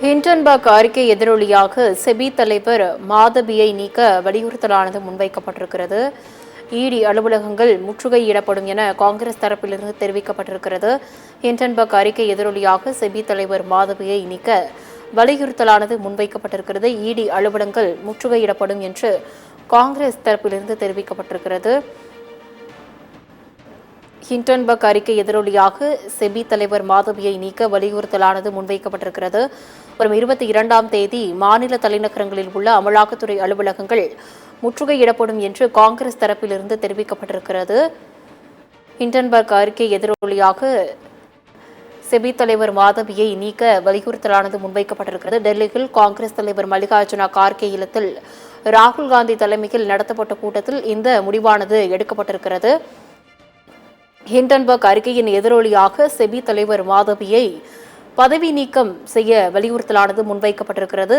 Hindenburg அறிக்கை எதிரொலியாக SEBI தலைவர் மாதபியை நீக்க வலியுறுத்தலானது முன்வைக்கப்பட்டிருக்கிறது. இடி அலுவலகங்கள் முற்றுகையிடப்படும் என காங்கிரஸ் தரப்பிலிருந்து தெரிவிக்கப்பட்டிருக்கிறது. ஹிண்டன்பர்க் அறிக்கை எதிரொலியாக செபி தலைவர் மாதபியை நீக்க வலியுறுத்தலானது முன்வைக்கப்பட்டிருக்கிறது. இடி அலுவலகங்கள் முற்றுகையிடப்படும் என்று காங்கிரஸ் தரப்பிலிருந்து தெரிவிக்கப்பட்டிருக்கிறது. ஹிண்டன்பர்க் அறிக்கை எதிரொலியாக செபி தலைவர் மாதவியை நீக்க வலியுறுத்தலானது முன்வைக்கப்பட்டிருக்கிறது. வரும் 22ஆம் தேதி மாநில தலைநகரங்களில் உள்ள அமலாக்கத்துறை அலுவலகங்கள் முற்றுகையிடப்படும் என்று காங்கிரஸ் தரப்பிலிருந்து தெரிவிக்கப்பட்டிருக்கிறது. ஹிண்டன்பர்க் அறிக்கை எதிரொலியாக செபி தலைவர் மாதவியை நீக்க வலியுறுத்தலானது முன்வைக்கப்பட்டிருக்கிறது. டெல்லியில் காங்கிரஸ் தலைவர் மல்லிகார்ஜுன கார்கே இல்லத்தில் ராகுல் காந்தி தலைமையில் நடத்தப்பட்ட கூட்டத்தில் இந்த முடிவானது எடுக்கப்பட்டிருக்கிறது. ஹிண்டன்பர்க் அறிக்கையின் எதிரொலியாக செபி தலைவர் மாதவியை பதவி நீக்கம் செய்ய வலியுறுத்தலானது முன்வைக்கப்பட்டிருக்கிறது.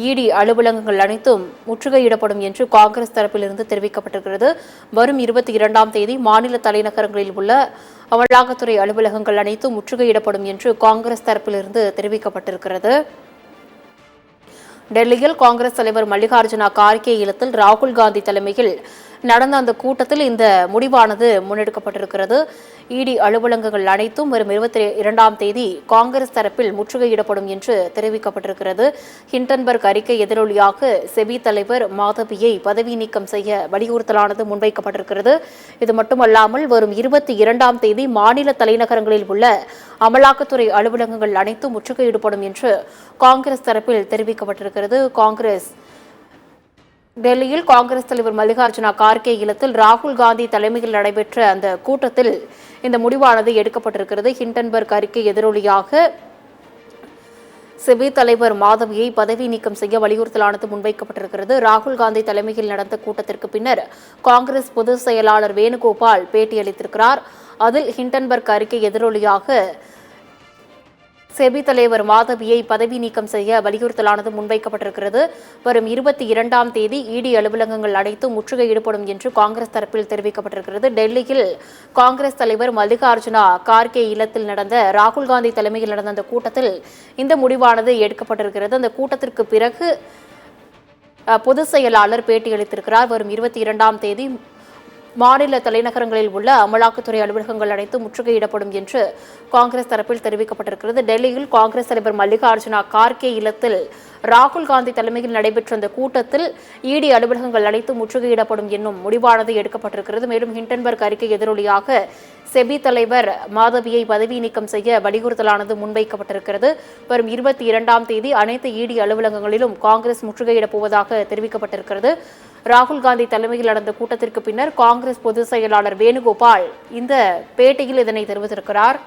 இடி அலுவலகங்கள் அனைத்தும் முற்றுகையிடப்படும் என்று காங்கிரஸ் தரப்பிலிருந்து தெரிவிக்கப்பட்டிருக்கிறது. வரும் 22ஆம் தேதி மாநில தலைநகரங்களில் உள்ள அமலாக்கத்துறை அலுவலகங்கள் அனைத்தும் முற்றுகையிடப்படும் என்று காங்கிரஸ் தரப்பிலிருந்து தெரிவிக்கப்பட்டிருக்கிறது. டெல்லியில் காங்கிரஸ் தலைவர் மல்லிகார்ஜுன கார்கே இல்லத்தில் ராகுல் காந்தி தலைமையில் நடந்த அந்த கூட்டத்தில் இந்த முடிவானது முன்னெடுக்கப்பட்டிருக்கிறது. இடி அலுவலகங்கள் அனைத்தும் வரும் 22ஆம் தேதி காங்கிரஸ் தரப்பில் முற்றுகையிடப்படும் என்று தெரிவிக்கப்பட்டிருக்கிறது. ஹிண்டன்பர்க் அறிக்கை எதிரொலியாக செபி தலைவர் மாதவியை பதவி நீக்கம் செய்ய வலியுறுத்தலானது முன்வைக்கப்பட்டிருக்கிறது. இது மட்டுமல்லாமல் வரும் 22ஆம் தேதி மாநில தலைநகரங்களில் உள்ள அமலாக்கத்துறை அலுவலகங்கள் அனைத்தும் முற்றுகையிடப்படும் என்று காங்கிரஸ் தரப்பில் தெரிவிக்கப்பட்டிருக்கிறது. டெல்லியில் காங்கிரஸ் தலைவர் மல்லிகார்ஜுன கார்கே இல்லத்தில் ராகுல் காந்தி தலைமையில் நடைபெற்ற அந்த கூட்டத்தில் இந்த முடிவானது எடுக்கப்பட்டிருக்கிறது. ஹிண்டன்பர்க் அறிக்கை எதிரொலியாக செபி தலைவர் மாதவியை பதவி நீக்கம் செய்ய வலியுறுத்தலானது முன்வைக்கப்பட்டிருக்கிறது. ராகுல் காந்தி தலைமையில் நடந்த கூட்டத்திற்கு பின்னர் காங்கிரஸ் பொதுச் செயலாளர் வேணுகோபால் பேட்டியளித்திருக்கிறார். அதில் ஹிண்டன்பர்க் அறிக்கை எதிரொலியாக செபி தலைவர் மாதவியை பதவி நீக்கம் செய்ய வலியுறுத்தலானது முன்வைக்கப்பட்டிருக்கிறது. வரும் 22ஆம் தேதி இடி அலுவலகங்கள் அனைத்தும் முற்றுகையிடப்படும் என்று காங்கிரஸ் தரப்பில் தெரிவிக்கப்பட்டிருக்கிறது. டெல்லியில் காங்கிரஸ் தலைவர் மல்லிகார்ஜுன கார்கே இல்லத்தில் நடந்த ராகுல் காந்தி தலைமையில் நடந்த அந்த கூட்டத்தில் இந்த முடிவானது எடுக்கப்பட்டிருக்கிறது. அந்த கூட்டத்திற்கு பிறகு பொதுச் செயலாளர் பேட்டியளித்திருக்கிறார். வரும் 22ஆம் தேதி மாநில தலைநகரங்களில் உள்ள அமலாக்கத்துறை அலுவலகங்கள் அனைத்தும் முற்றுகையிடப்படும் என்று காங்கிரஸ் தரப்பில் தெரிவிக்கப்பட்டிருக்கிறது. டெல்லியில் காங்கிரஸ் தலைவர் மல்லிகார்ஜுன கார்கே இல்லத்தில் ராகுல் காந்தி தலைமையில் நடைபெற்ற அந்த கூட்டத்தில் இடி அலுவலகங்கள் அனைத்தும் முற்றுகையிடப்படும் என்னும் முடிவானது எடுக்கப்பட்டிருக்கிறது. மேலும் ஹிண்டன்பர்க் அறிக்கை எதிரொலியாக செபி தலைவர் மாதவியை பதவி நீக்கம் செய்ய வலியுறுத்தலானது முன்வைக்கப்பட்டிருக்கிறது. வரும் 22ஆம் தேதி அனைத்து இடி அலுவலகங்களிலும் காங்கிரஸ் முற்றுகையிடப் போவதாக தெரிவிக்கப்பட்டிருக்கிறது. ராகுல் காந்தி தலைமையில் நடந்த கூட்டத்திற்கு பின்னர் காங்கிரஸ் பொதுச் செயலாளர் வேணுகோபால் இந்த பேட்டியில் இதனை தெரிவித்திருக்கிறார்.